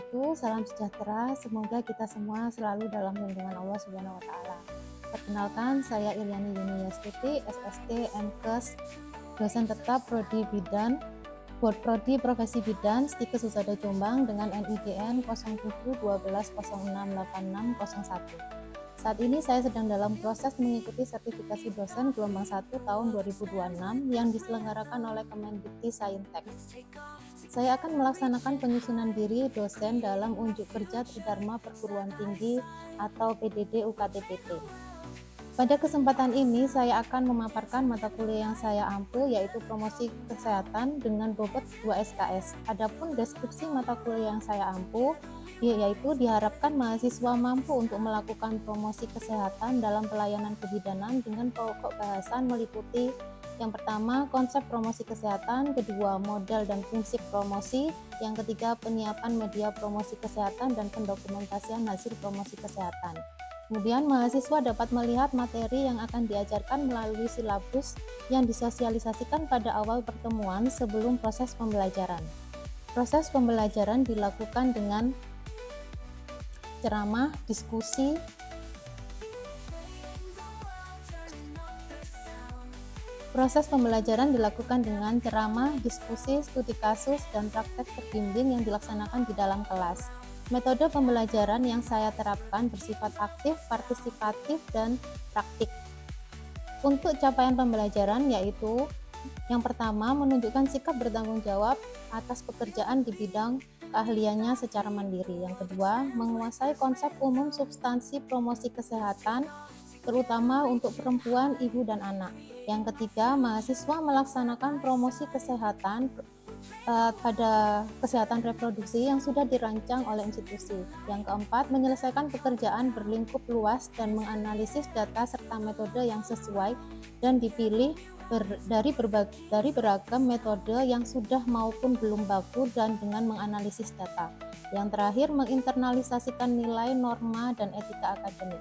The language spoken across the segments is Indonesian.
wabarakatuh. Salam sejahtera. Semoga kita semua selalu dalam lindungan Allah Subhanahu wa taala. Perkenalkan, saya Iryani Yuniastuti, SST MKes, dosen tetap Prodi Bidan, Prodi Profesi Bidan, Stikes Husada Jombang dengan NIDN 0712068601. Saat ini saya sedang dalam proses mengikuti sertifikasi dosen gelombang 1 tahun 2026 yang diselenggarakan oleh Kemendikti Saintek. Saya akan melaksanakan penyusunan diri dosen dalam unjuk kerja Tridharma Perguruan Tinggi atau PDD UKT-PT. Pada kesempatan ini saya akan memaparkan mata kuliah yang saya ampu, yaitu promosi kesehatan dengan bobot 2 SKS. Adapun deskripsi mata kuliah yang saya ampu, yaitu diharapkan mahasiswa mampu untuk melakukan promosi kesehatan dalam pelayanan kebidanan dengan pokok bahasan meliputi yang pertama, konsep promosi kesehatan, kedua, model dan prinsip promosi, yang ketiga, penyiapan media promosi kesehatan dan pendokumentasian hasil promosi kesehatan. Kemudian, mahasiswa dapat melihat materi yang akan diajarkan melalui silabus yang disosialisasikan pada awal pertemuan sebelum proses pembelajaran. Proses pembelajaran dilakukan dengan ceramah, diskusi, Proses pembelajaran dilakukan dengan ceramah, diskusi, studi kasus, dan praktek terbimbing yang dilaksanakan di dalam kelas. Metode pembelajaran yang saya terapkan bersifat aktif, partisipatif, dan praktik. Untuk capaian pembelajaran yaitu yang pertama, menunjukkan sikap bertanggung jawab atas pekerjaan di bidang keahliannya secara mandiri. Yang kedua, menguasai konsep umum substansi promosi kesehatan, terutama untuk perempuan, ibu, dan anak. Yang ketiga, mahasiswa melaksanakan promosi kesehatan pada kesehatan reproduksi yang sudah dirancang oleh institusi. Yang keempat, menyelesaikan pekerjaan berlingkup luas dan menganalisis data serta metode yang sesuai dan dipilih dari beragam metode yang sudah maupun belum baku dan dengan menganalisis data. Yang terakhir, menginternalisasikan nilai, norma, dan etika akademik.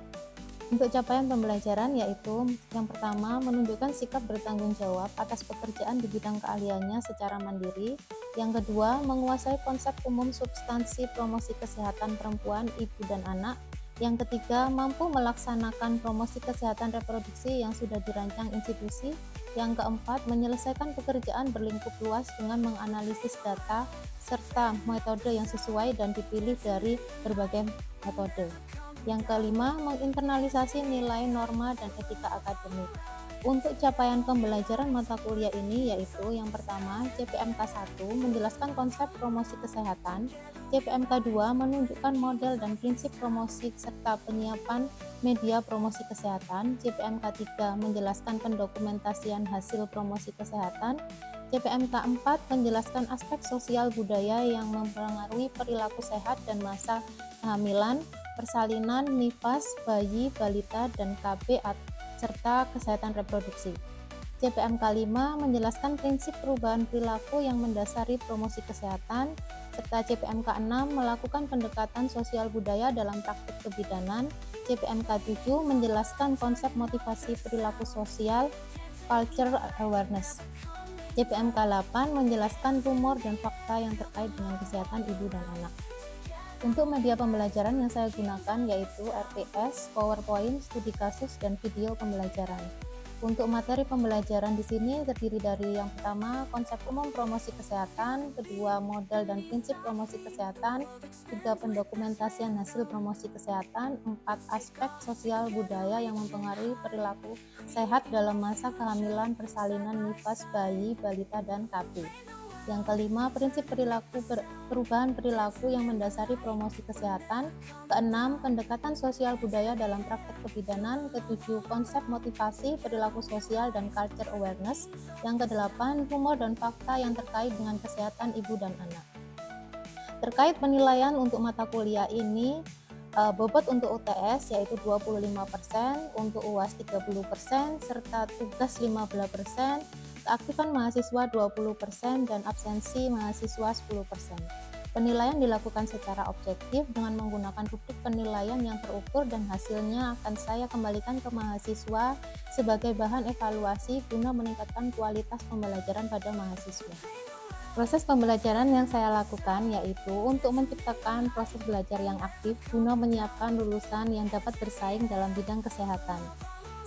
Untuk capaian pembelajaran yaitu yang pertama, menunjukkan sikap bertanggung jawab atas pekerjaan di bidang keahliannya secara mandiri. Yang kedua, menguasai konsep umum substansi promosi kesehatan perempuan, ibu, dan anak. Yang ketiga, mampu melaksanakan promosi kesehatan reproduksi yang sudah dirancang institusi. Yang keempat, menyelesaikan pekerjaan berlingkup luas dengan menganalisis data serta metode yang sesuai dan dipilih dari berbagai metode. Yang kelima, menginternalisasi nilai, norma, dan etika akademik. Untuk capaian pembelajaran mata kuliah ini yaitu yang pertama, CPMK 1 menjelaskan konsep promosi kesehatan, CPMK 2 menunjukkan model dan prinsip promosi serta penyiapan media promosi kesehatan, CPMK 3 menjelaskan pendokumentasian hasil promosi kesehatan, CPMK 4 menjelaskan aspek sosial budaya yang mempengaruhi perilaku sehat dan masa kehamilan, persalinan, nifas, bayi, balita, dan KB serta kesehatan reproduksi. CPMK 5 menjelaskan prinsip perubahan perilaku yang mendasari promosi kesehatan, serta CPMK 6 melakukan pendekatan sosial budaya dalam praktik kebidanan. CPMK 7 menjelaskan konsep motivasi perilaku sosial, culture awareness. CPMK 8 menjelaskan rumor dan fakta yang terkait dengan kesehatan ibu dan anak. Untuk media pembelajaran yang saya gunakan yaitu RPS, PowerPoint, studi kasus, dan video pembelajaran. Untuk materi pembelajaran di sini terdiri dari yang pertama, konsep umum promosi kesehatan, kedua, model dan prinsip promosi kesehatan, tiga, pendokumentasian hasil promosi kesehatan, empat, aspek sosial budaya yang mempengaruhi perilaku sehat dalam masa kehamilan, persalinan, nifas, bayi, balita, dan KB. Yang kelima, prinsip perubahan perilaku yang mendasari promosi kesehatan. Keenam, pendekatan sosial budaya dalam praktek kebidanan. Ketujuh, konsep motivasi perilaku sosial dan culture awareness. Yang kedelapan, rumor dan fakta yang terkait dengan kesehatan ibu dan anak. Terkait penilaian untuk mata kuliah ini, bobot untuk UTS yaitu 25%, untuk UAS 30%, serta tugas 15%, keaktifan mahasiswa 20%, dan absensi mahasiswa 10%. Penilaian dilakukan secara objektif dengan menggunakan rubrik penilaian yang terukur dan hasilnya akan saya kembalikan ke mahasiswa sebagai bahan evaluasi guna meningkatkan kualitas pembelajaran pada mahasiswa. Proses pembelajaran yang saya lakukan yaitu untuk menciptakan proses belajar yang aktif guna menyiapkan lulusan yang dapat bersaing dalam bidang kesehatan.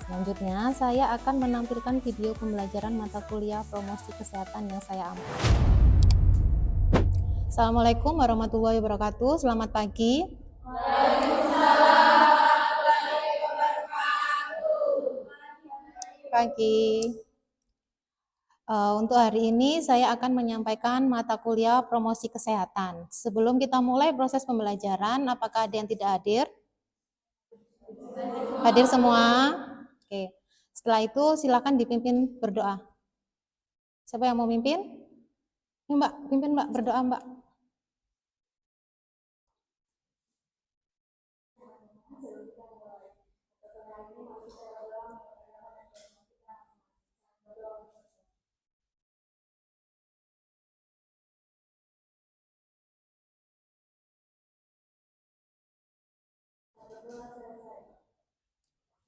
Selanjutnya, saya akan menampilkan video pembelajaran mata kuliah promosi kesehatan yang saya ambil. Assalamualaikum warahmatullahi wabarakatuh. Selamat pagi. Pagi. Untuk hari ini saya akan menyampaikan mata kuliah promosi kesehatan. Sebelum kita mulai proses pembelajaran, apakah ada yang tidak hadir? Hadir semua? Oke. Setelah itu silakan dipimpin berdoa. Siapa yang mau mimpin? Ini Mbak, pimpin Mbak, berdoa Mbak.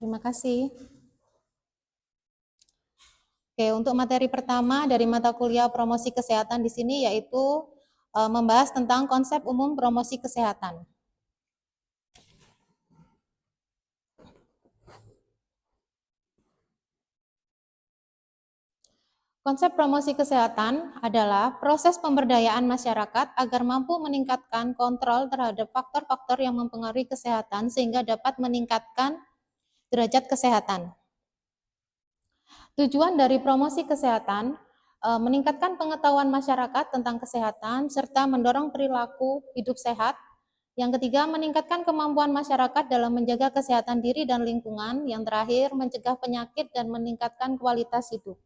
Terima kasih. Oke, untuk materi pertama dari mata kuliah promosi kesehatan di sini yaitu membahas tentang konsep umum promosi kesehatan. Konsep promosi kesehatan adalah proses pemberdayaan masyarakat agar mampu meningkatkan kontrol terhadap faktor-faktor yang mempengaruhi kesehatan sehingga dapat meningkatkan derajat kesehatan. Tujuan dari promosi kesehatan meningkatkan pengetahuan masyarakat tentang kesehatan serta mendorong perilaku hidup sehat. Yang ketiga, meningkatkan kemampuan masyarakat dalam menjaga kesehatan diri dan lingkungan. Yang terakhir, mencegah penyakit dan meningkatkan kualitas hidup.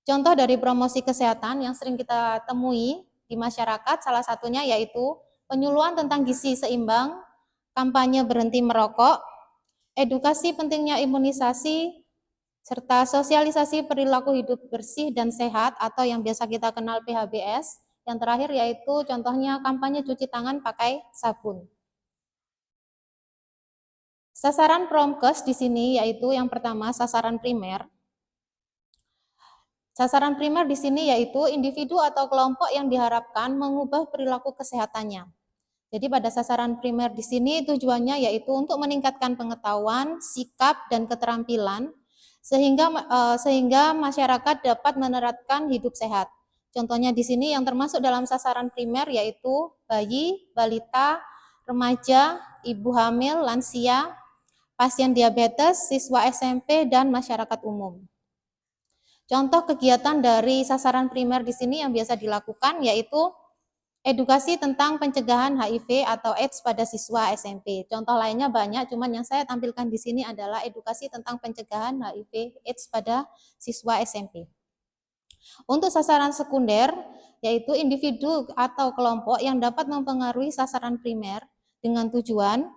Contoh dari promosi kesehatan yang sering kita temui di masyarakat, salah satunya yaitu penyuluhan tentang gizi seimbang, kampanye berhenti merokok, edukasi pentingnya imunisasi, serta sosialisasi perilaku hidup bersih dan sehat atau yang biasa kita kenal PHBS. Yang terakhir yaitu contohnya kampanye cuci tangan pakai sabun. Sasaran Promkes di sini yaitu yang pertama sasaran primer. Sasaran primer di sini yaitu individu atau kelompok yang diharapkan mengubah perilaku kesehatannya. Jadi pada sasaran primer di sini tujuannya yaitu untuk meningkatkan pengetahuan, sikap, dan keterampilan sehingga masyarakat dapat menerapkan hidup sehat. Contohnya di sini yang termasuk dalam sasaran primer yaitu bayi, balita, remaja, ibu hamil, lansia, pasien diabetes, siswa SMP, dan masyarakat umum. Contoh kegiatan dari sasaran primer di sini yang biasa dilakukan yaitu edukasi tentang pencegahan HIV atau AIDS pada siswa SMP. Contoh lainnya banyak, cuman yang saya tampilkan di sini adalah edukasi tentang pencegahan HIV AIDS pada siswa SMP. Untuk sasaran sekunder, yaitu individu atau kelompok yang dapat mempengaruhi sasaran primer dengan tujuan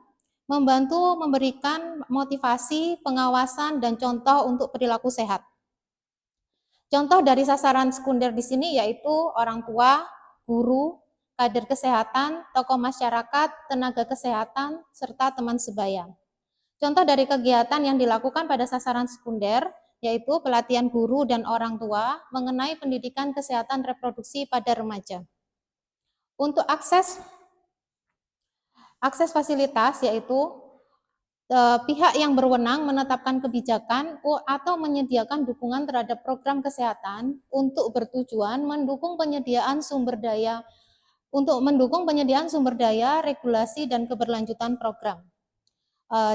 membantu memberikan motivasi, pengawasan, dan contoh untuk perilaku sehat. Contoh dari sasaran sekunder di sini yaitu orang tua, guru, kader kesehatan, tokoh masyarakat, tenaga kesehatan, serta teman sebaya. Contoh dari kegiatan yang dilakukan pada sasaran sekunder yaitu pelatihan guru dan orang tua mengenai pendidikan kesehatan reproduksi pada remaja. Untuk akses fasilitas yaitu pihak yang berwenang menetapkan kebijakan atau menyediakan dukungan terhadap program kesehatan untuk bertujuan mendukung penyediaan sumber daya, regulasi, dan keberlanjutan program.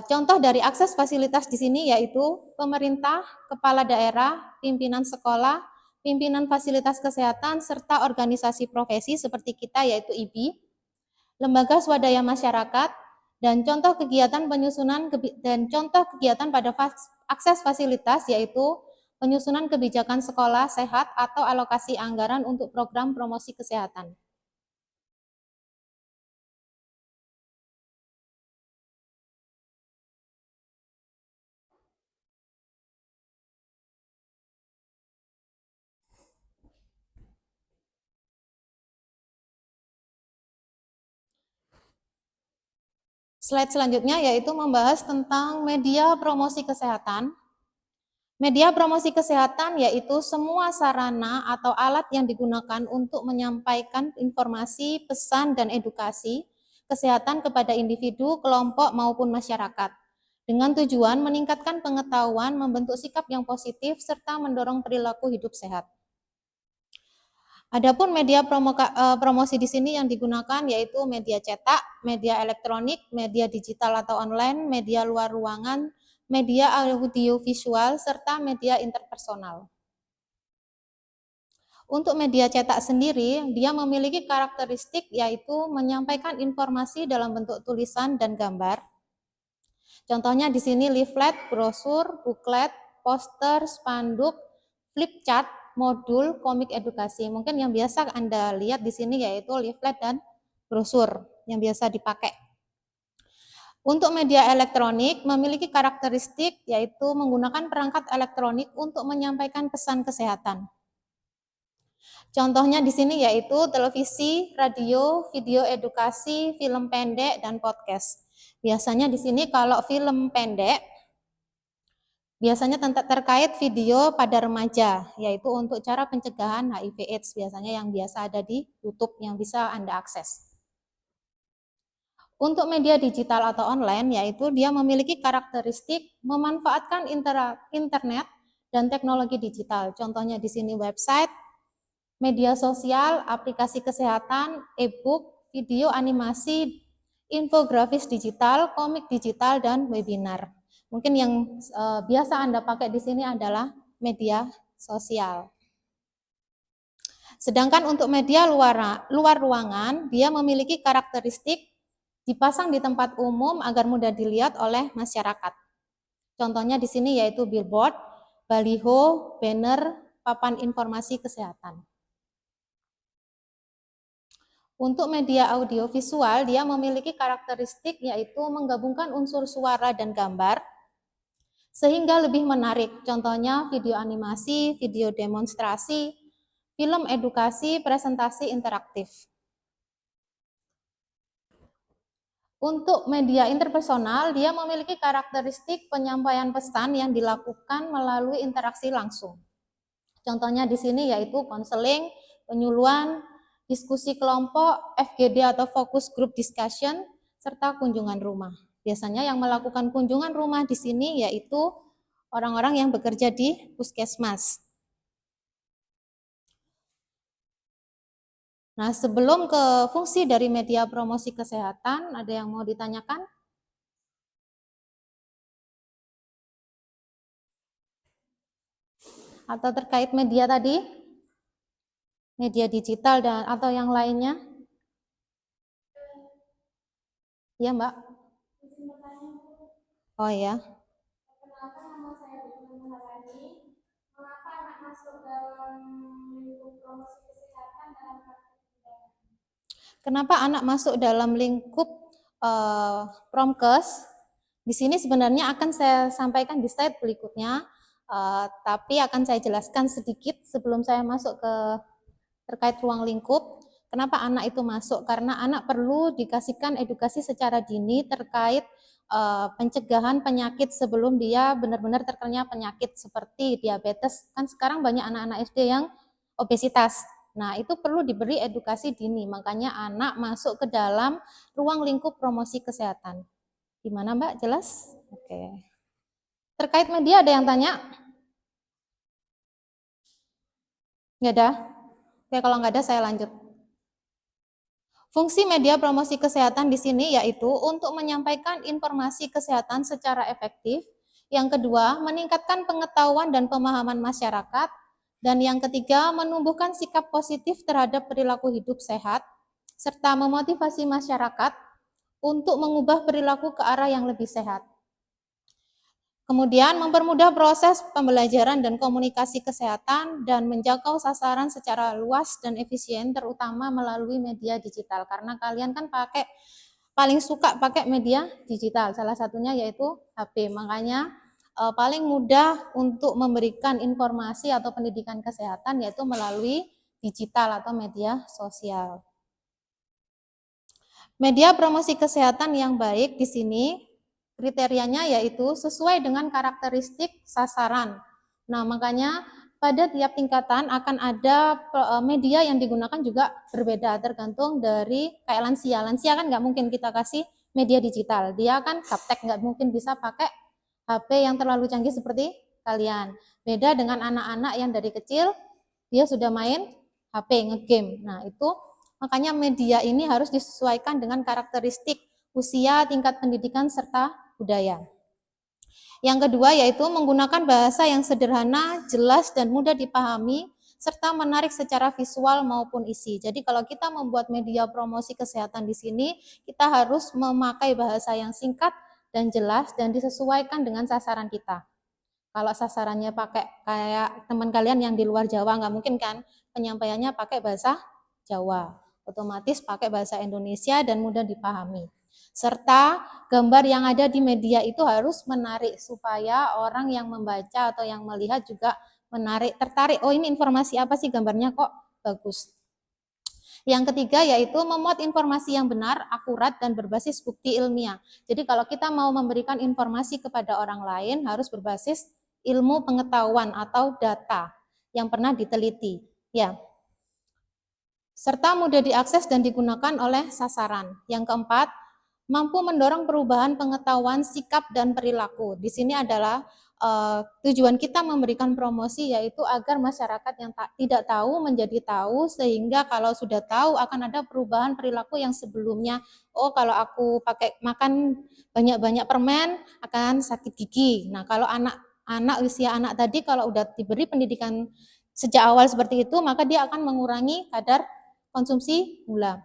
Contoh dari akses fasilitas di sini yaitu pemerintah, kepala daerah, pimpinan sekolah, pimpinan fasilitas kesehatan, serta organisasi profesi seperti kita yaitu IBI, lembaga swadaya masyarakat, dan contoh kegiatan pada akses fasilitas yaitu penyusunan kebijakan sekolah sehat atau alokasi anggaran untuk program promosi kesehatan. Slide selanjutnya yaitu membahas tentang media promosi kesehatan. Media promosi kesehatan yaitu semua sarana atau alat yang digunakan untuk menyampaikan informasi, pesan, dan edukasi kesehatan kepada individu, kelompok, maupun masyarakat, dengan tujuan meningkatkan pengetahuan, membentuk sikap yang positif, serta mendorong perilaku hidup sehat. Adapun media promosi di sini yang digunakan yaitu media cetak, media elektronik, media digital atau online, media luar ruangan, media audio visual, serta media interpersonal. Untuk media cetak sendiri, dia memiliki karakteristik yaitu menyampaikan informasi dalam bentuk tulisan dan gambar. Contohnya di sini leaflet, brosur, booklet, poster, spanduk, flip chart, modul, komik edukasi. Mungkin yang biasa Anda lihat di sini yaitu leaflet dan brosur yang biasa dipakai. Untuk media elektronik memiliki karakteristik yaitu menggunakan perangkat elektronik untuk menyampaikan pesan kesehatan. Contohnya di sini yaitu televisi, radio, video edukasi, film pendek, dan podcast. Biasanya di sini kalau film pendek biasanya terkait video pada remaja, yaitu untuk cara pencegahan HIV/AIDS, biasanya yang biasa ada di YouTube yang bisa Anda akses. Untuk media digital atau online, yaitu dia memiliki karakteristik memanfaatkan internet dan teknologi digital. Contohnya di sini website, media sosial, aplikasi kesehatan, e-book, video animasi, infografis digital, komik digital, dan webinar. Mungkin yang biasa Anda pakai di sini adalah media sosial. Sedangkan untuk media luar ruangan, dia memiliki karakteristik dipasang di tempat umum agar mudah dilihat oleh masyarakat. Contohnya di sini yaitu billboard, baliho, banner, papan informasi kesehatan. Untuk media audiovisual, dia memiliki karakteristik yaitu menggabungkan unsur suara dan gambar sehingga lebih menarik. Contohnya video animasi, video demonstrasi, film edukasi, presentasi interaktif. Untuk media interpersonal, dia memiliki karakteristik penyampaian pesan yang dilakukan melalui interaksi langsung. Contohnya di sini yaitu konseling, penyuluhan, diskusi kelompok, FGD atau focus group discussion, serta kunjungan rumah. Biasanya yang melakukan kunjungan rumah di sini yaitu orang-orang yang bekerja di puskesmas. Nah, sebelum ke fungsi dari media promosi kesehatan, ada yang mau ditanyakan? Atau terkait media tadi? Media digital dan atau yang lainnya? Ya, Mbak. Oh ya. Kenapa nama saya Maharani? Mengapa anak masuk dalam lingkup promosi kesehatan dalam praktik? Kenapa anak masuk dalam lingkup Promkes? Di sini sebenarnya akan saya sampaikan di slide berikutnya, tapi akan saya jelaskan sedikit sebelum saya masuk ke terkait ruang lingkup. Kenapa anak itu masuk? Karena anak perlu dikasihkan edukasi secara dini terkait pencegahan penyakit sebelum dia benar-benar terkena penyakit seperti diabetes. Kan sekarang banyak anak-anak SD yang obesitas. Nah, itu perlu diberi edukasi dini. Makanya anak masuk ke dalam ruang lingkup promosi kesehatan. Gimana Mbak? Jelas? Oke. Terkait media ada yang tanya? Nggak ada? Oke, kalau nggak ada saya lanjut. Fungsi media promosi kesehatan di sini yaitu untuk menyampaikan informasi kesehatan secara efektif. Yang kedua, meningkatkan pengetahuan dan pemahaman masyarakat. Dan yang ketiga, menumbuhkan sikap positif terhadap perilaku hidup sehat, serta memotivasi masyarakat untuk mengubah perilaku ke arah yang lebih sehat. Kemudian mempermudah proses pembelajaran dan komunikasi kesehatan dan menjangkau sasaran secara luas dan efisien terutama melalui media digital karena kalian kan paling suka pakai media digital, salah satunya yaitu HP. Makanya paling mudah untuk memberikan informasi atau pendidikan kesehatan yaitu melalui digital atau media sosial. Media promosi kesehatan yang baik di sini kriterianya yaitu sesuai dengan karakteristik sasaran, Nah, makanya pada tiap tingkatan akan ada media yang digunakan juga berbeda tergantung dari kayak lansia. Lansia kan nggak mungkin kita kasih media digital. Dia kan gaptek, nggak mungkin bisa pakai HP yang terlalu canggih seperti kalian. Beda dengan anak-anak yang dari kecil dia sudah main HP, ngegame. Nah, itu makanya media ini harus disesuaikan dengan karakteristik usia, tingkat pendidikan, serta budaya. Yang kedua yaitu menggunakan bahasa yang sederhana, jelas, dan mudah dipahami, serta menarik secara visual maupun isi. Jadi kalau kita membuat media promosi kesehatan di sini, kita harus memakai bahasa yang singkat dan jelas dan disesuaikan dengan sasaran kita. Kalau sasarannya pakai kayak teman kalian yang di luar Jawa, nggak mungkin kan penyampaiannya pakai bahasa Jawa. Otomatis pakai bahasa Indonesia dan mudah dipahami. Serta gambar yang ada di media itu harus menarik supaya orang yang membaca atau yang melihat juga tertarik. Oh, ini informasi apa sih, gambarnya kok bagus. Yang ketiga yaitu memuat informasi yang benar, akurat, dan berbasis bukti ilmiah. Jadi kalau kita mau memberikan informasi kepada orang lain harus berbasis ilmu pengetahuan atau data yang pernah diteliti. Ya. Serta mudah diakses dan digunakan oleh sasaran. Yang keempat, mampu mendorong perubahan pengetahuan, sikap, dan perilaku. Di sini adalah tujuan kita memberikan promosi yaitu agar masyarakat yang tidak tahu menjadi tahu, sehingga kalau sudah tahu akan ada perubahan perilaku yang sebelumnya, oh kalau aku pakai makan banyak-banyak permen akan sakit gigi. Nah, kalau usia anak tadi kalau udah diberi pendidikan sejak awal seperti itu, maka dia akan mengurangi kadar konsumsi gula.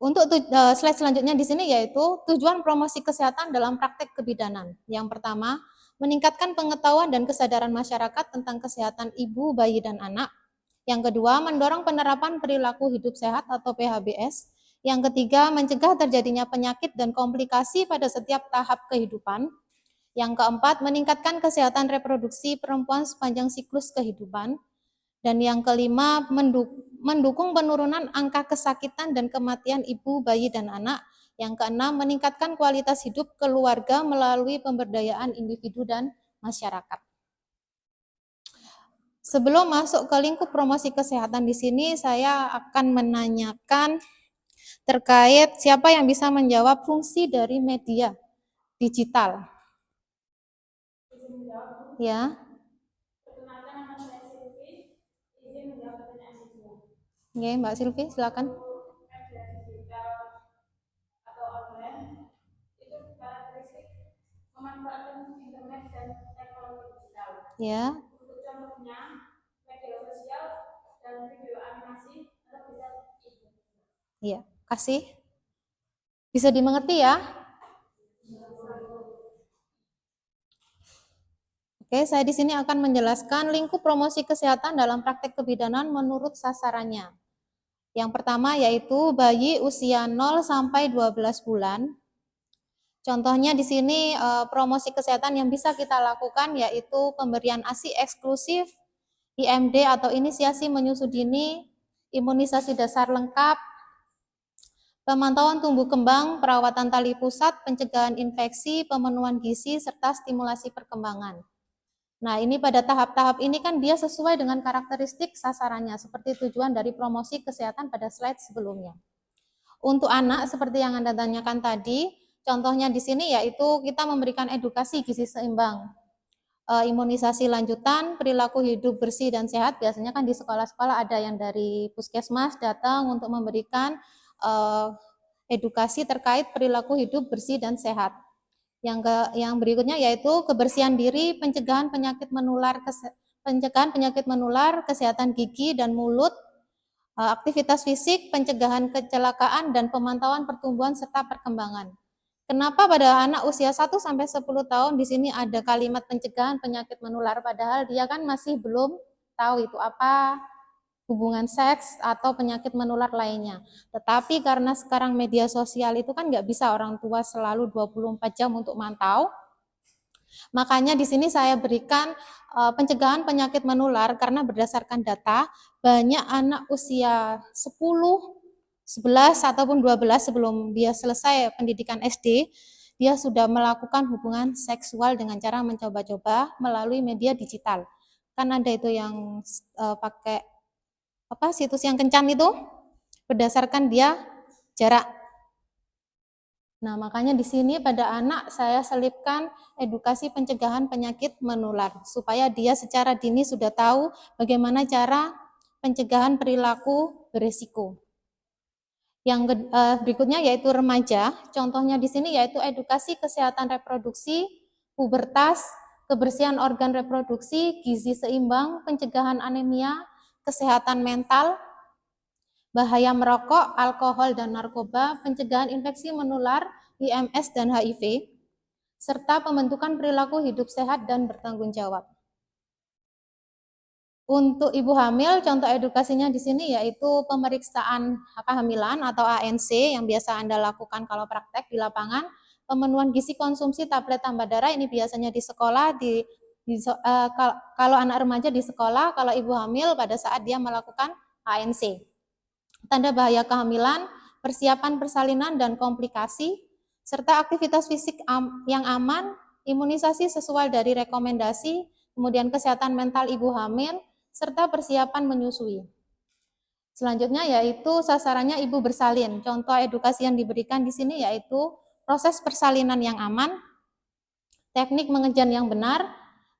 Untuk slide selanjutnya di sini yaitu tujuan promosi kesehatan dalam praktek kebidanan. Yang pertama, meningkatkan pengetahuan dan kesadaran masyarakat tentang kesehatan ibu, bayi, dan anak. Yang kedua, mendorong penerapan perilaku hidup sehat atau PHBS. Yang ketiga, mencegah terjadinya penyakit dan komplikasi pada setiap tahap kehidupan. Yang keempat, meningkatkan kesehatan reproduksi perempuan sepanjang siklus kehidupan. Dan yang kelima, mendukung penurunan angka kesakitan dan kematian ibu, bayi, dan anak. Yang keenam, meningkatkan kualitas hidup keluarga melalui pemberdayaan individu dan masyarakat. Sebelum masuk ke lingkup promosi kesehatan di sini, saya akan menanyakan terkait siapa yang bisa menjawab fungsi dari media digital. Ya. Perkenalkan, nama saya Silvi. Izin menjawab pertanyaan siswa. Oke, Mbak Silvi, silakan. Media digital atau online itu karakteristik memanfaatkan internet dan teknologi digital. Ya. Untuk contohnya, media sosial dan video animasi atau bisa iya, kasih. Bisa dimengerti ya? Oke, saya di sini akan menjelaskan lingkup promosi kesehatan dalam praktek kebidanan menurut sasarannya. Yang pertama yaitu bayi usia 0 sampai 12 bulan. Contohnya di sini promosi kesehatan yang bisa kita lakukan yaitu pemberian ASI eksklusif, IMD atau inisiasi menyusu dini, imunisasi dasar lengkap, pemantauan tumbuh kembang, perawatan tali pusat, pencegahan infeksi, pemenuhan gizi, serta stimulasi perkembangan. Nah, ini pada tahap-tahap ini kan dia sesuai dengan karakteristik sasarannya, seperti tujuan dari promosi kesehatan pada slide sebelumnya. Untuk anak, seperti yang Anda tanyakan tadi, contohnya di sini yaitu kita memberikan edukasi gizi seimbang, imunisasi lanjutan, perilaku hidup bersih dan sehat. Biasanya kan di sekolah-sekolah ada yang dari puskesmas datang untuk memberikan edukasi terkait perilaku hidup bersih dan sehat. Yang berikutnya yaitu kebersihan diri, pencegahan penyakit menular, kesehatan gigi dan mulut, aktivitas fisik, pencegahan kecelakaan, dan pemantauan pertumbuhan serta perkembangan. Kenapa pada anak usia 1 sampai 10 tahun di sini ada kalimat pencegahan penyakit menular, padahal dia kan masih belum tahu itu apa hubungan seks atau penyakit menular lainnya. Tetapi karena sekarang media sosial itu kan nggak bisa orang tua selalu 24 jam untuk mantau, makanya di sini saya berikan pencegahan penyakit menular karena berdasarkan data banyak anak usia 10, 11 ataupun 12 sebelum dia selesai pendidikan SD, dia sudah melakukan hubungan seksual dengan cara mencoba-coba melalui media digital. Kan ada itu yang pakai situs yang kencan itu, berdasarkan dia jarak. Nah, makanya di sini pada anak saya selipkan edukasi pencegahan penyakit menular, supaya dia secara dini sudah tahu bagaimana cara pencegahan perilaku berisiko. Yang berikutnya yaitu remaja, contohnya di sini yaitu edukasi kesehatan reproduksi, pubertas, kebersihan organ reproduksi, gizi seimbang, pencegahan anemia, kesehatan mental, bahaya merokok, alkohol, dan narkoba, pencegahan infeksi menular, IMS, dan HIV, serta pembentukan perilaku hidup sehat dan bertanggung jawab. Untuk ibu hamil, contoh edukasinya di sini yaitu pemeriksaan kehamilan atau ANC yang biasa Anda lakukan kalau praktek di lapangan, pemenuhan gizi konsumsi tablet tambah darah ini biasanya di sekolah, kalau anak remaja di sekolah, kalau ibu hamil pada saat dia melakukan ANC. Tanda bahaya kehamilan, persiapan persalinan dan komplikasi, serta aktivitas fisik yang aman, imunisasi sesuai dari rekomendasi, kemudian kesehatan mental ibu hamil, serta persiapan menyusui. Selanjutnya yaitu sasarannya ibu bersalin. Contoh edukasi yang diberikan di sini yaitu proses persalinan yang aman, teknik mengejan yang benar,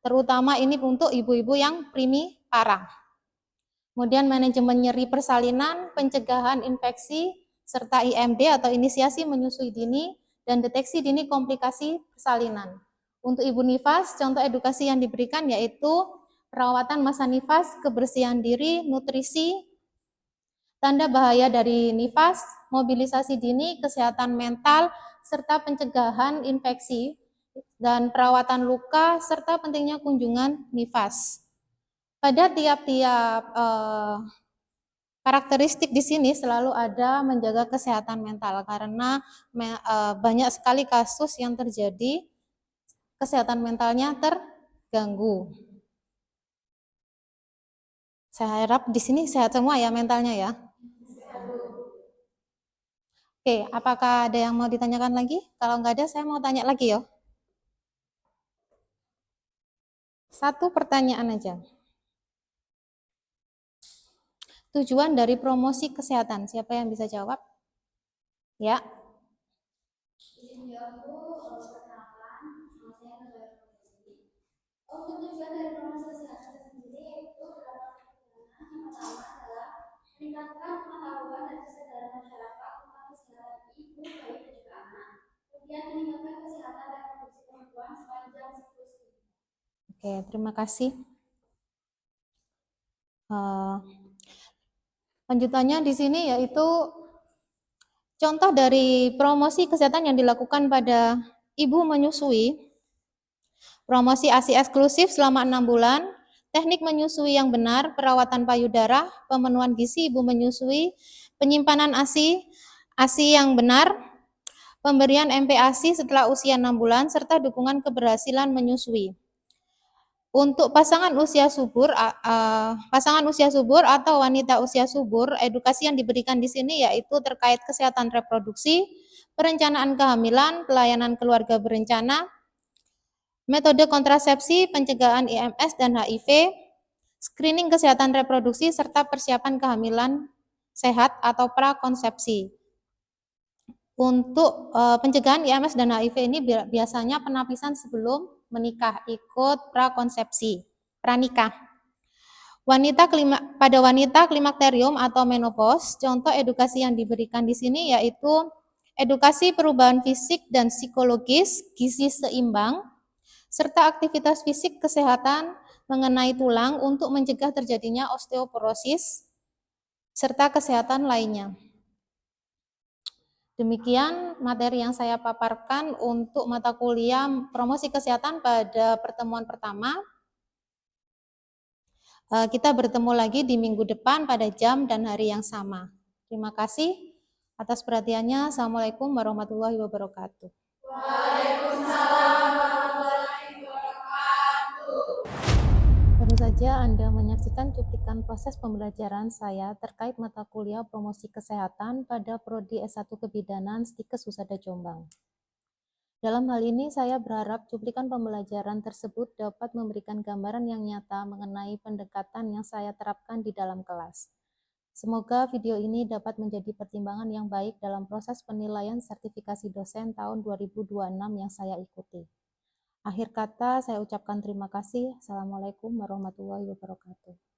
terutama ini untuk ibu-ibu yang primipara. Kemudian manajemen nyeri persalinan, pencegahan infeksi, serta IMD atau inisiasi menyusui dini, dan deteksi dini komplikasi persalinan. Untuk ibu nifas, contoh edukasi yang diberikan yaitu perawatan masa nifas, kebersihan diri, nutrisi, tanda bahaya dari nifas, mobilisasi dini, kesehatan mental, serta pencegahan infeksi, dan perawatan luka, serta pentingnya kunjungan nifas. Pada tiap-tiap karakteristik di sini selalu ada menjaga kesehatan mental karena banyak sekali kasus yang terjadi kesehatan mentalnya terganggu. Saya harap di sini sehat semua ya mentalnya ya. Oke, apakah ada yang mau ditanyakan lagi? Kalau nggak ada, saya mau tanya lagi ya. Satu pertanyaan aja. Tujuan dari promosi kesehatan, siapa yang bisa jawab? Ya. Untuk tujuan dari promosi kesehatan sendiri yaitu yang pertama adalah meningkatkan pengetahuan dan kesadaran masyarakat tentang kesehatan ibu, bayi, dan juga anak. Kemudian meningkatkan kesehatan reproduksi perempuan sepanjang siklus hidup. Oke, terima kasih. Lanjutannya di sini yaitu contoh dari promosi kesehatan yang dilakukan pada ibu menyusui, promosi ASI eksklusif selama 6 bulan, teknik menyusui yang benar, perawatan payudara, pemenuhan gizi ibu menyusui, penyimpanan ASI yang benar, pemberian MPASI setelah usia 6 bulan, serta dukungan keberhasilan menyusui. Untuk pasangan usia subur atau wanita usia subur, edukasi yang diberikan di sini yaitu terkait kesehatan reproduksi, perencanaan kehamilan, pelayanan keluarga berencana, metode kontrasepsi, pencegahan IMS dan HIV, screening kesehatan reproduksi, serta persiapan kehamilan sehat atau prakonsepsi. Untuk pencegahan IMS dan HIV ini biasanya penapisan sebelum menikah, ikut prakonsepsi, pranikah. Pada wanita klimakterium atau menopause, contoh edukasi yang diberikan di sini yaitu edukasi perubahan fisik dan psikologis, gizi seimbang, serta aktivitas fisik kesehatan mengenai tulang untuk mencegah terjadinya osteoporosis, serta kesehatan lainnya. Demikian materi yang saya paparkan untuk mata kuliah promosi kesehatan pada pertemuan pertama. Kita bertemu lagi di minggu depan pada jam dan hari yang sama. Terima kasih atas perhatiannya. Assalamualaikum warahmatullahi wabarakatuh. Waalaikumsalam warahmatullahi wabarakatuh. Baru saja Anda menyaksikan cuplikan proses pembelajaran saya terkait mata kuliah promosi kesehatan pada Prodi S1 Kebidanan Stikes Husada Jombang. Dalam hal ini, saya berharap cuplikan pembelajaran tersebut dapat memberikan gambaran yang nyata mengenai pendekatan yang saya terapkan di dalam kelas. Semoga video ini dapat menjadi pertimbangan yang baik dalam proses penilaian sertifikasi dosen tahun 2026 yang saya ikuti. Akhir kata, saya ucapkan terima kasih. Assalamualaikum warahmatullahi wabarakatuh.